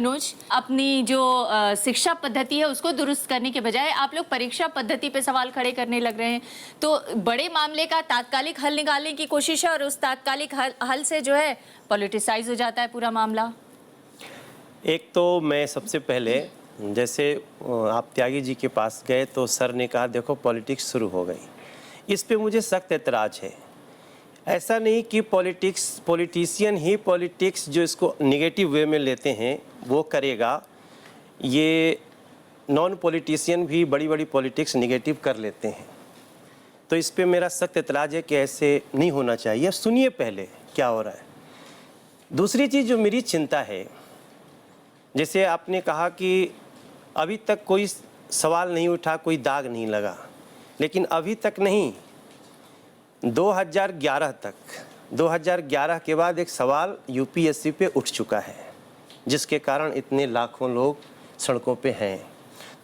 मनोज, अपनी जो शिक्षा पद्धति है उसको दुरुस्त करने के बजाय आप लोग परीक्षा पद्धति पे सवाल खड़े करने लग रहे हैं। तो बड़े मामले का तात्कालिक हल निकालने की कोशिश है और उस तात्कालिक हल से जो है पॉलिटिसाइज हो जाता है पूरा मामला। एक तो मैं सबसे पहले जैसे आप त्यागी जी के पास गए तो सर ने कहा देखो पॉलिटिक्स शुरू हो गई। इस पे मुझे सख्त एतराज़ है। ऐसा नहीं कि पॉलिटिशियन ही पॉलिटिक्स जो इसको निगेटिव वे में लेते हैं वो करेगा। ये नॉन पॉलिटिशियन भी बड़ी बड़ी पॉलिटिक्स निगेटिव कर लेते हैं। तो इस पे मेरा सख्त एतराज़ है कि ऐसे नहीं होना चाहिए। सुनिए पहले क्या हो रहा है। दूसरी चीज़ जो मेरी चिंता है, जैसे आपने कहा कि अभी तक कोई सवाल नहीं उठा, कोई दाग नहीं लगा, लेकिन अभी तक नहीं 2011 के बाद एक सवाल यूपीएससी पे उठ चुका है जिसके कारण इतने लाखों लोग सड़कों पे हैं।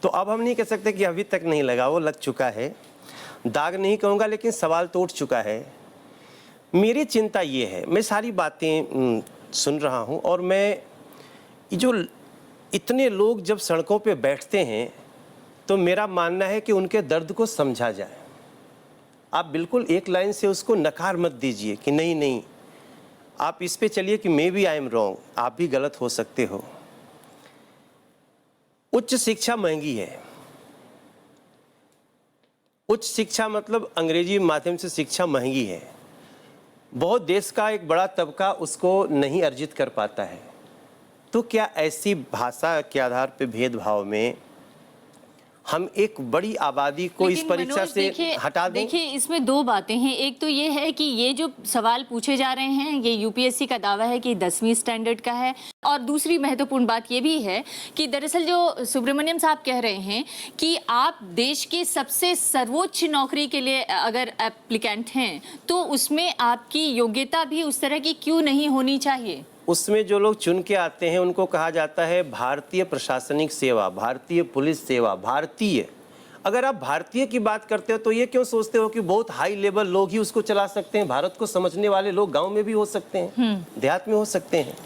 तो अब हम नहीं कह सकते कि अभी तक नहीं लगा, वो लग चुका है। दाग नहीं कहूँगा लेकिन सवाल तो उठ चुका है। मेरी चिंता ये है, मैं सारी बातें सुन रहा हूँ और मैं जो इतने लोग जब सड़कों पे बैठते हैं तो मेरा मानना है कि उनके दर्द को समझा जाए। आप बिल्कुल एक लाइन से उसको नकार मत दीजिए कि नहीं नहीं, आप इस पे चलिए कि maybe I am wrong, आप भी गलत हो सकते हो। उच्च शिक्षा महंगी है। उच्च शिक्षा मतलब अंग्रेजी माध्यम से शिक्षा महंगी है। बहुत देश का एक बड़ा तबका उसको नहीं अर्जित कर पाता है। तो क्या ऐसी भाषा के आधार पे भेदभाव में हम एक बड़ी आबादी को इस परीक्षा से हटा दें? देखिए, इसमें दो बातें हैं। एक तो ये है कि ये जो सवाल पूछे जा रहे हैं ये यूपीएससी का दावा है कि 10वीं स्टैंडर्ड का है, और दूसरी महत्वपूर्ण बात ये भी है कि दरअसल जो सुब्रमण्यम साहब कह रहे हैं कि आप देश के सबसे सर्वोच्च नौकरी के लिए अगर एप्लीकेंट हैं तो उसमें आपकी योग्यता भी उस तरह की क्यों नहीं होनी चाहिए? उसमें जो लोग चुन के आते हैं उनको कहा जाता है भारतीय प्रशासनिक सेवा, भारतीय पुलिस सेवा, भारतीय। अगर आप भारतीय की बात करते हो तो ये क्यों सोचते हो कि बहुत हाई लेवल लोग ही उसको चला सकते हैं? भारत को समझने वाले लोग गांव में भी हो सकते हैं, देहात में हो सकते हैं।